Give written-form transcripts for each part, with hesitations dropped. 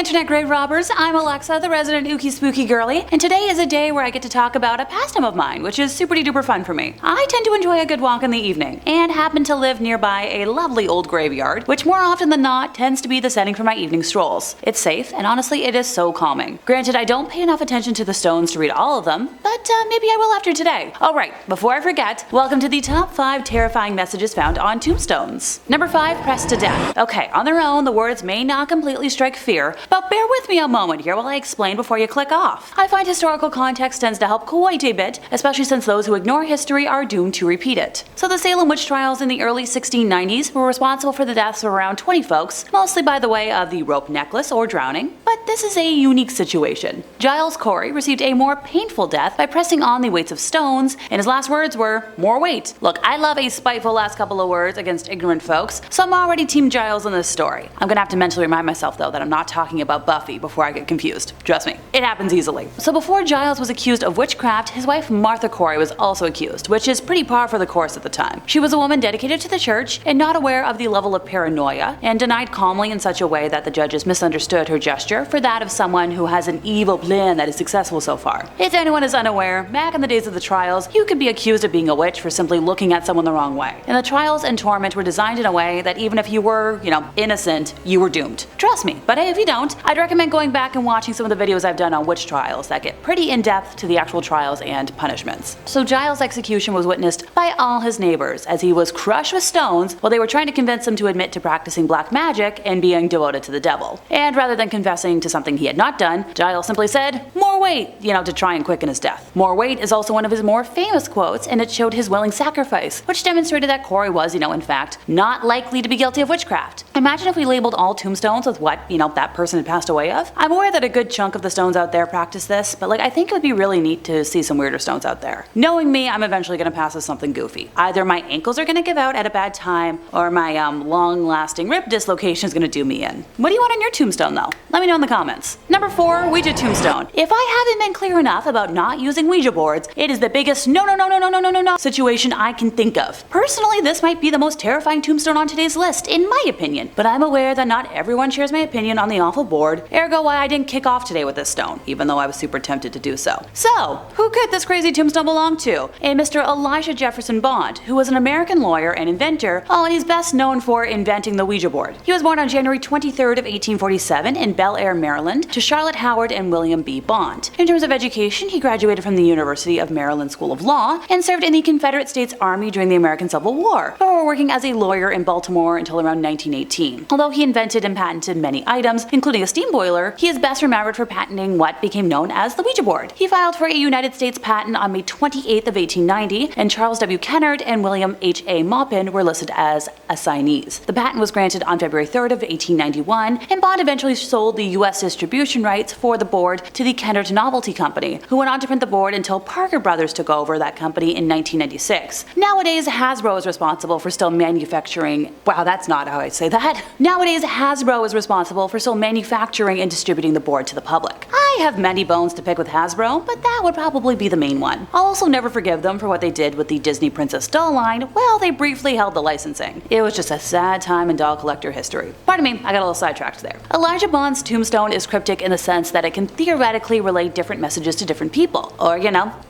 internet grave robbers, I'm Alexa, the resident ooky spooky girly, and today is a day where I get to talk about a pastime of mine, which is super duper fun for me. I tend to enjoy a good walk in the evening, and happen to live nearby a lovely old graveyard, which more often than not tends to be the setting for my evening strolls. It's safe, and honestly it is so calming. Granted, I don't pay enough attention to the stones to read all of them, but maybe I will after today. Alright, before I forget, welcome to the top 5 terrifying messages found on tombstones. Number 5, pressed to death. Okay, on their own, the words may not completely strike fear, but bear with me a moment here while I explain before you click off. I find historical context tends to help quite a bit, especially since those who ignore history are doomed to repeat it. So the Salem witch trials in the early 1690s were responsible for the deaths of around 20 folks, mostly by the way of the rope necklace or drowning, but this is a unique situation. Giles Corey received a more painful death by pressing on the weights of stones, and his last words were, "More weight." Look, I love a spiteful last couple of words against ignorant folks, so I'm already Team Giles in this story. I'm gonna have to mentally remind myself though that I'm not talking about Buffy before I get confused. Trust me, it happens easily. So before Giles was accused of witchcraft, his wife Martha Corey was also accused, which is pretty par for the course at the time. She was a woman dedicated to the church and not aware of the level of paranoia, and denied calmly in such a way that the judges misunderstood her gesture for that of someone who has an evil plan that is successful so far. If anyone is unaware, back in the days of the trials, you could be accused of being a witch for simply looking at someone the wrong way. And the trials and torment were designed in a way that even if you were, innocent, you were doomed. Trust me, but hey, if you don't, I'd recommend going back and watching some of the videos I've done on witch trials that get pretty in-depth to the actual trials and punishments. So Giles' execution was witnessed by all his neighbors as he was crushed with stones while they were trying to convince him to admit to practicing black magic and being devoted to the devil. And rather than confessing to something he had not done, Giles simply said, "More weight," to try and quicken his death. "More weight" is also one of his more famous quotes, and it showed his willing sacrifice, which demonstrated that Corey was, in fact, not likely to be guilty of witchcraft. Imagine if we labeled all tombstones with what, that person had passed away of. I'm aware that a good chunk of the stones out there practice this, but I think it would be really neat to see some weirder stones out there. Knowing me, I'm eventually gonna pass as something goofy. Either my ankles are gonna give out at a bad time, or my long-lasting rib dislocation is gonna do me in. What do you want on your tombstone though? Let me know in the comments. Number 4, Ouija Tombstone. If I haven't been clear enough about not using Ouija boards, it is the biggest no situation I can think of. Personally, this might be the most terrifying tombstone on today's list, in my opinion, but I'm aware that not everyone shares my opinion on the awful board, ergo why I didn't kick off today with this stone, even though I was super tempted to do so. So, who could this crazy tombstone belong to? A Mr. Elijah Jefferson Bond, who was an American lawyer and inventor, and he's best known for inventing the Ouija board. He was born on January 23rd of 1847 in Bel Air, Maryland, to Charlotte Howard and William B. Bond. In terms of education, he graduated from the University of Maryland School of Law and served in the Confederate States Army during the American Civil War, before working as a lawyer in Baltimore until around 1918. Although he invented and patented many items, including a steam boiler, he is best remembered for patenting what became known as the Ouija board. He filed for a United States patent on May 28th of 1890, and Charles W. Kennard and William H. A. Maupin were listed as assignees. The patent was granted on February 3rd of 1891, and Bond eventually sold the U.S. distribution rights for the board to the Kennard Novelty Company, who went on to print the board until Parker Brothers took over that company in 1996. Nowadays, Hasbro is responsible for still manufacturing. Wow, that's not how I say that. Nowadays, Hasbro is responsible for still manufacturing and distributing the board to the public. I have many bones to pick with Hasbro, but that would probably be the main one. I'll also never forgive them for what they did with the Disney Princess doll line. Well, they briefly held the licensing. It was just a sad time in doll collector history. Pardon me, I got a little sidetracked there. Elijah Bond's tombstone is cryptic in the sense that it can theoretically relay different messages to different people, or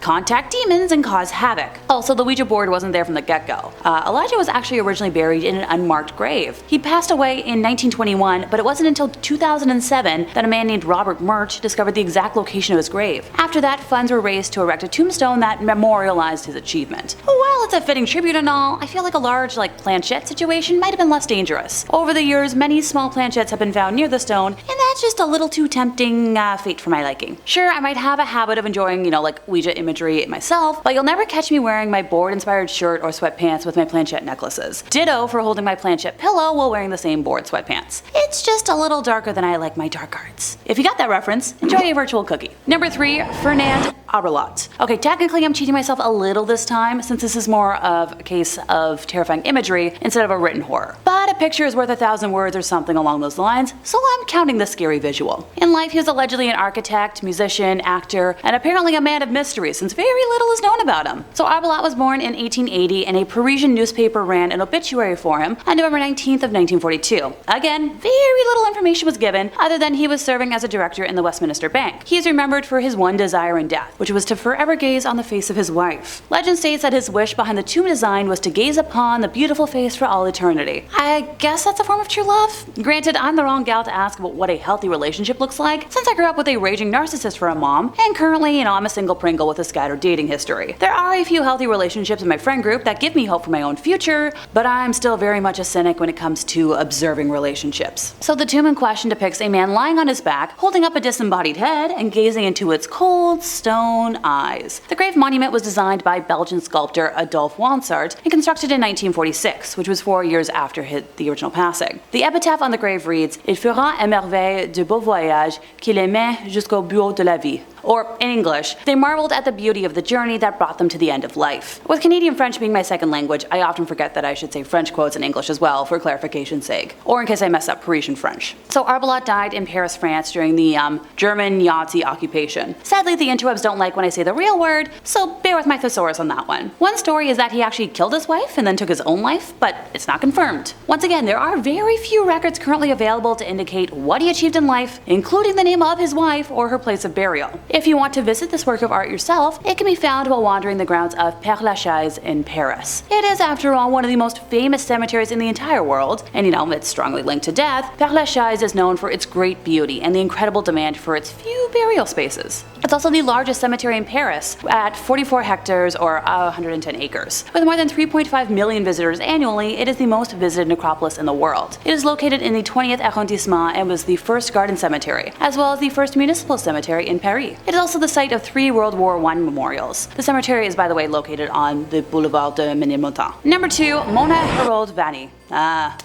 contact demons and cause havoc. Also, the Ouija board wasn't there from the get-go. Elijah was actually originally buried in an unmarked grave. He passed away in 1921, but it wasn't until 2007 that a man named Robert Murch discovered the exact location of his grave. After that, funds were raised to erect a tombstone that memorialized his achievement. While it's a fitting tribute and all, I feel like a large, planchette situation might have been less dangerous. Over the years, many small planchettes have been found near the stone, and that's just a little too tempting fate for my liking. Sure, I might have a habit of enjoying, Ouija imagery myself, but you'll never catch me wearing my board-inspired shirt or sweatpants with my planchette necklaces. Ditto for holding my planchette pillow while wearing the same board sweatpants. It's just a little darker than I like my dark arts. If you got that reference, enjoy a virtual cookie. Number 3, Fernand Arbelot. Okay, technically I'm cheating myself a little this time, since this is more of a case of terrifying imagery instead of a written horror. But a picture is worth 1,000 words or something along those lines, so I'm counting the scary scary visual. In life, he was allegedly an architect, musician, actor, and apparently a man of mystery since very little is known about him. So Arbelot was born in 1880 and a Parisian newspaper ran an obituary for him on November 19th of 1942. Again, very little information was given other than he was serving as a director in the Westminster Bank. He is remembered for his one desire in death, which was to forever gaze on the face of his wife. Legend states that his wish behind the tomb design was to gaze upon the beautiful face for all eternity. I guess that's a form of true love? Granted, I'm the wrong gal to ask about what a healthy relationship looks like, since I grew up with a raging narcissist for a mom, and currently, I'm a single Pringle with a scattered dating history. There are a few healthy relationships in my friend group that give me hope for my own future, but I'm still very much a cynic when it comes to observing relationships. So the tomb in question depicts a man lying on his back, holding up a disembodied head, and gazing into its cold stone eyes. The grave monument was designed by Belgian sculptor Adolphe Wansart and constructed in 1946, which was 4 years after the original passing. The epitaph on the grave reads, "Il fera à merveille de beaux voyages qu'il aimait jusqu'au bout de la vie." Or, in English, they marveled at the beauty of the journey that brought them to the end of life. With Canadian French being my second language, I often forget that I should say French quotes in English as well, for clarification's sake, or in case I mess up Parisian French. So Arbelot died in Paris, France during the German Nazi occupation. Sadly, the interwebs don't like when I say the real word, so bear with my thesaurus on that one. One story is that he actually killed his wife and then took his own life, but it's not confirmed. Once again, there are very few records currently available to indicate what he achieved in life, including the name of his wife or her place of burial. If you want to visit this work of art yourself, it can be found while wandering the grounds of Père Lachaise in Paris. It is, after all, one of the most famous cemeteries in the entire world, and it's strongly linked to death. Père Lachaise is known for its great beauty and the incredible demand for its few burial spaces. It's also the largest cemetery in Paris, at 44 hectares or 110 acres. With more than 3.5 million visitors annually, it is the most visited necropolis in the world. It is located in the 20th arrondissement and was the first garden cemetery, as well as the first municipal cemetery in Paris. It is also the site of 3 World War I memorials. The cemetery is, by the way, located on the Boulevard de Ménilmontant. Number 2, Mona Herald Vanni.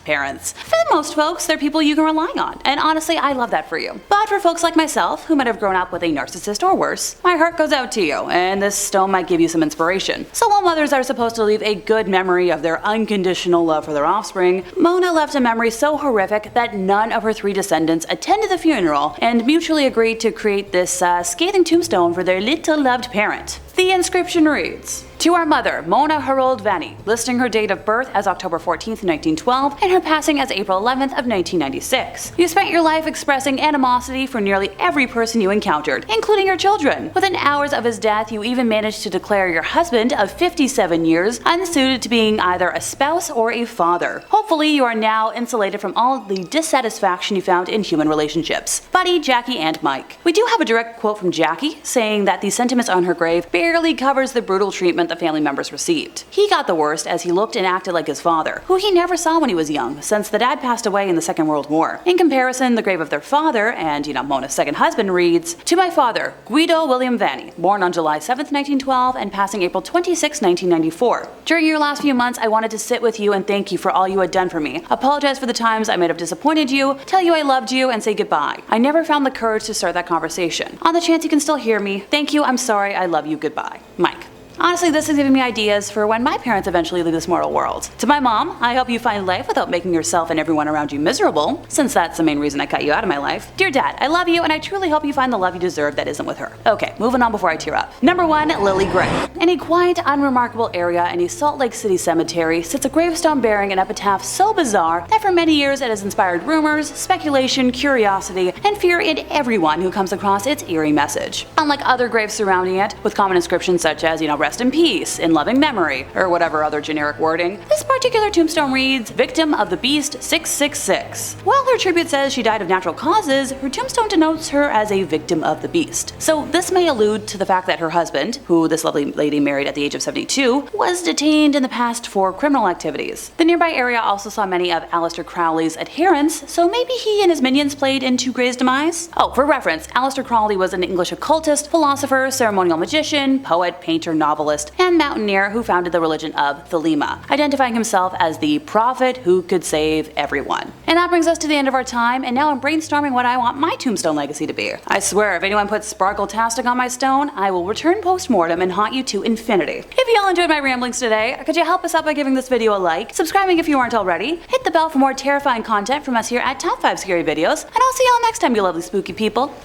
Parents. For most folks, they're people you can rely on, and honestly, I love that for you. But for folks like myself, who might have grown up with a narcissist or worse, my heart goes out to you, and this stone might give you some inspiration. So while mothers are supposed to leave a good memory of their unconditional love for their offspring, Mona left a memory so horrific that none of her 3 descendants attended the funeral and mutually agreed to create this scathing tombstone for their little loved parent. The inscription reads, "To our mother, Mona Herald Vanni, listing her date of birth as October 14th, 1912, and her passing as April 11th of 1996. You spent your life expressing animosity for nearly every person you encountered, including your children. Within hours of his death, you even managed to declare your husband of 57 years unsuited to being either a spouse or a father. Hopefully, you are now insulated from all the dissatisfaction you found in human relationships. Buddy, Jackie, and Mike." We do have a direct quote from Jackie, saying that the sentiments on her grave barely covers the brutal treatment the family members received. He got the worst as he looked and acted like his father, who he never saw when he was young, since the dad passed away in the Second World War. In comparison, the grave of their father, and Mona's second husband, reads, "To my father, Guido William Vanni, born on July 7th, 1912, and passing April 26, 1994. During your last few months, I wanted to sit with you and thank you for all you had done for me, apologize for the times I might have disappointed you, tell you I loved you, and say goodbye. I never found the courage to start that conversation. On the chance you can still hear me, thank you, I'm sorry, I love you, goodbye. Mike." Honestly, this is giving me ideas for when my parents eventually leave this mortal world. To my mom, I hope you find life without making yourself and everyone around you miserable, since that's the main reason I cut you out of my life. Dear Dad, I love you and I truly hope you find the love you deserve that isn't with her. Okay, moving on before I tear up. Number 1, Lilly Gray. In a quiet, unremarkable area in a Salt Lake City cemetery sits a gravestone bearing an epitaph so bizarre that for many years it has inspired rumors, speculation, curiosity, and fear in everyone who comes across its eerie message. Unlike other graves surrounding it, with common inscriptions such as, rest in peace, in loving memory, or whatever other generic wording, this particular tombstone reads, "Victim of the Beast 666. While her tribute says she died of natural causes, her tombstone denotes her as a victim of the beast. So this may allude to the fact that her husband, who this lovely lady married at the age of 72, was detained in the past for criminal activities. The nearby area also saw many of Aleister Crowley's adherents, so maybe he and his minions played into Gray's demise? Oh, for reference, Aleister Crowley was an English occultist, philosopher, ceremonial magician, poet, painter, novelist, novelist and mountaineer who founded the religion of Thelema, identifying himself as the prophet who could save everyone. And that brings us to the end of our time, and now I'm brainstorming what I want my tombstone legacy to be. I swear, if anyone puts sparkle-tastic on my stone, I will return post-mortem and haunt you to infinity. If you all enjoyed my ramblings today, could you help us out by giving this video a like, subscribing if you aren't already, hit the bell for more terrifying content from us here at Top 5 Scary Videos, and I'll see y'all next time, you lovely spooky people.